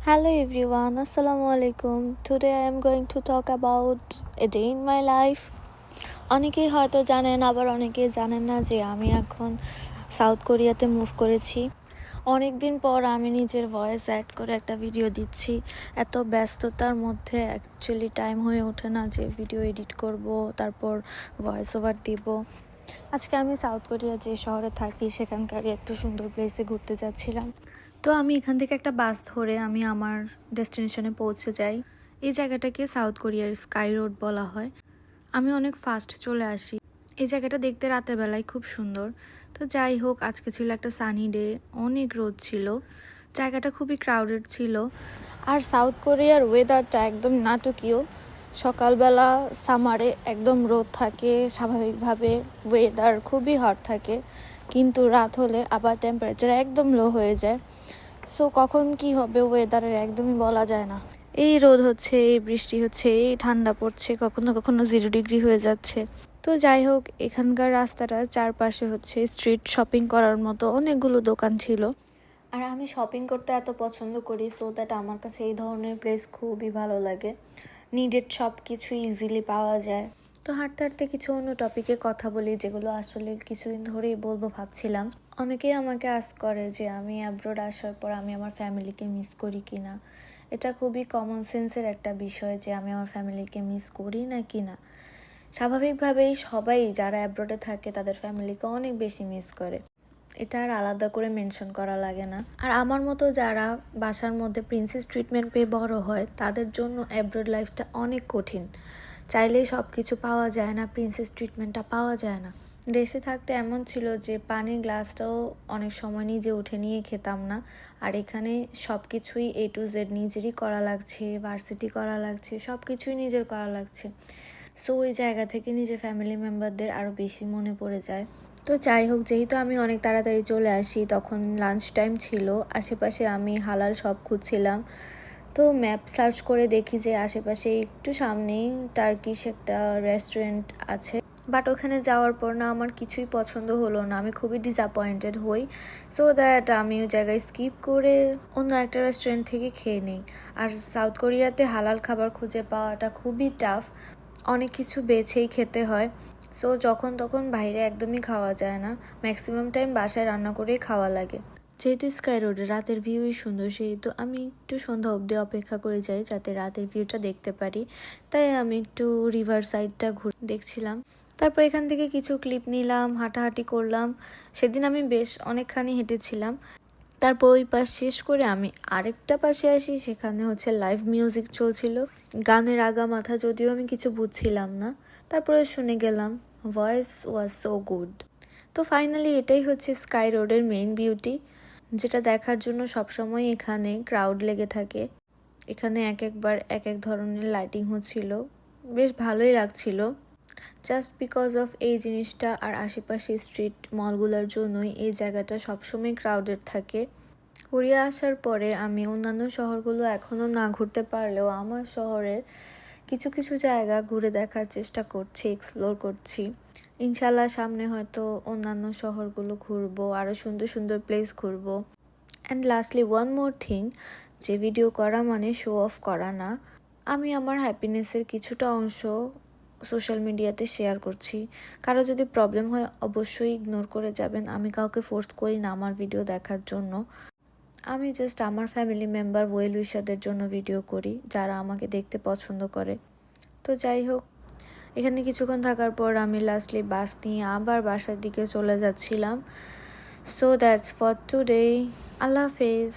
Hello everyone, Assalamu alaikum. Today I am going to talk about a day in my life. অনেকেই হয়তো জানেন, আবার অনেকেই জানেন না যে আমি এখন সাউথ কোরিয়াতে মুভ করেছি। অনেক দিন পর আমি নিজের ভয়েস অ্যাড করে একটা ভিডিও দিচ্ছি। এত ব্যস্ততার মধ্যে অ্যাকচুয়ালি টাইম হয়ে ওঠে না যে ভিডিও এডিট করব, তারপর ভয়েস ওভার দিব। আজকে আমি সাউথ কোরিয়া যে শহরে থাকি সেখানকারই একটা সুন্দর প্লেসে ঘুরতে যাচ্ছিলাম। তো আমি এখান থেকে একটা বাস ধরে আমি আমার ডেস্টিনেশনে পৌঁছে যাই। এই জায়গাটাকে সাউথ কোরিয়ার স্কাই রোড বলা হয়। আমি অনেক ফাস্ট চলে আসি। এই জায়গাটা দেখতে রাতের বেলায় খুব সুন্দর। তো যাই হোক, আজকে ছিল একটা সানি ডে, অনেক রোদ ছিল, জায়গাটা খুবই ক্রাউডেড ছিল। আর সাউথ কোরিয়ার ওয়েদারটা একদম নাটকীয়। সকালবেলা সামারে একদম রোদ থাকে, স্বাভাবিকভাবে ওয়েদার খুবই হট থাকে, কিন্তু রাত হলে আবার টেম্পারেচার একদম লো হয়ে যায়। সো কখন কি হবে ওয়েদারের একদমই বলা যায় না। এই রোদ হচ্ছে, এই বৃষ্টি হচ্ছে, এই ঠান্ডা পড়ছে, কখনো কখনো 0 ডিগ্রি হয়ে যাচ্ছে। তো যাই হোক, এখানকার রাস্তাটার চারপাশে হচ্ছে স্ট্রিট শপিং করার মতো অনেকগুলো দোকান ছিল। আর আমি শপিং করতে এত পছন্দ করি, সো দ্যাট আমার কাছে এই ধরনের প্লেস খুবই ভালো লাগে। নিডেড সব কিছু ইজিলি পাওয়া যায়। তো হাঁটতে হাঁটতে কিছু অন্য টপিকে কথা বলি, যেগুলো আসলে কিছুদিন ধরেই বলবো ভাবছিলাম। অনেকেই আমাকে আস্ক করে যে আমি অ্যাব্রোড আসার পর আমি আমার ফ্যামিলিকে মিস করি কিনা। এটা খুবই কমন সেন্সের একটা বিষয় যে আমি আমার ফ্যামিলিকে মিস করি না কিনা। স্বাভাবিকভাবেই সবাই যারা অ্যাব্রোডে থাকে তাদের ফ্যামিলিকে অনেক বেশি মিস করে, এটা আর আলাদা করে মেনশন করা লাগে না। আর আমার মতো যারা বাসার মধ্যে প্রিন্সেস ট্রিটমেন্ট পেয়ে বড় হয়, তাদের জন্য অ্যাব্রোড লাইফটা অনেক কঠিন। চাইলেই সব কিছু পাওয়া যায় না, প্রিন্সেস ট্রিটমেন্টটা পাওয়া যায় না। দেশে থাকতে এমন ছিল যে পানির গ্লাসটাও অনেক সময় নিজে উঠে নিয়ে খেতাম না। আর এখানে সব কিছুই A to Z নিজেরই করা লাগছে, ভার্সিটি করা লাগছে, সব কিছুই নিজের করা লাগছে। সো ওই জায়গা থেকে নিজের ফ্যামিলি মেম্বারদের আরও বেশি মনে পড়ে যায়। তো যাই হোক, যেহেতু আমি অনেক তাড়াতাড়ি চলে আসি, তখন লাঞ্চ টাইম ছিল। আশেপাশে আমি হালাল শপ খুঁজছিলাম। তো ম্যাপ সার্চ করে দেখি যে আশেপাশে একটু সামনেই টার্কিশ একটা রেস্টুরেন্ট আছে। বাট ওখানে যাওয়ার পর না আমার কিছুই পছন্দ হলো না, আমি খুবই ডিসঅ্যাপয়েন্টেড হই। সো দ্যাট আমি ওই জায়গায় স্কিপ করে অন্য একটা রেস্টুরেন্ট থেকে খেয়ে নিই। আর সাউথ কোরিয়াতে হালাল খাবার খুঁজে পাওয়াটা খুবই টাফ, অনেক কিছু বেছেই খেতে হয়। সো যখন তখন বাইরে একদমই খাওয়া যায় না, ম্যাক্সিমাম টাইম বাসায় রান্না করেই খাওয়া লাগে। যেহেতু স্কাই রোডে রাতের ভিউই সুন্দর, সেহেতু আমি একটু সন্ধ্যা অবধি অপেক্ষা করে যাই যাতে রাতের ভিউটা দেখতে পারি। তাই আমি একটু রিভার সাইডটা ঘুরে দেখছিলাম। তারপর এখান থেকে কিছু ক্লিপ নিলাম, হাঁটাহাঁটি করলাম। সেদিন আমি বেশ অনেকখানি হেঁটেছিলাম। তারপর ওই পাশ শেষ করে আমি আরেকটা পাশে আসি, সেখানে হচ্ছে লাইভ মিউজিক চলছিল। গানের আগা মাথা যদিও আমি কিছু বুঝছিলাম না, তারপরে শুনে গেলাম। Voice was so good. তো ফাইনালি এটাই হচ্ছে স্কাই রোডের মেইন বিউটি, যেটা দেখার জন্য সবসময় এখানে ক্রাউড লেগে থাকে। এখানে একবার এক এক ধরনের লাইটিং হচ্ছিল, বেশ ভালোই লাগছিল। জাস্ট বিকজ অফ এই জিনিসটা আর আশেপাশে স্ট্রিট মলগুলোর জন্যই এই জায়গাটা সবসময় ক্রাউডেড থাকে। কোরিয়া আসার পরে আমি অন্যান্য শহরগুলো এখনও না ঘুরতে পারলেও আমার শহরের কিছু কিছু জায়গা ঘুরে দেখার চেষ্টা করছি, এক্সপ্লোর করছি। ইনশাল্লাহ সামনে হয়তো অন্যান্য শহরগুলো ঘুরবো, আরও সুন্দর সুন্দর প্লেস ঘুরবো। And lastly one more thing, যে ভিডিও করা মানে শো অফ করা না। আমি আমার হ্যাপিনেসের কিছুটা অংশ সোশ্যাল মিডিয়াতে শেয়ার করছি। কারো যদি প্রবলেম হয় অবশ্যই ইগনোর করে যাবেন, আমি কাউকে ফোর্স করি না আমার ভিডিও দেখার জন্য। আমি জাস্ট আমার ফ্যামিলি মেম্বার ওয়েল উইশারদের জন্য ভিডিও করি, যারা আমাকে দেখতে পছন্দ করে। তো যাই হোক, এখানে কিছুক্ষণ থাকার পর আমি লাস্টলি বাস নিয়ে আবার বাসার দিকে চলে যাচ্ছিলাম। So that's for today. আল্লাহ হাফেজ।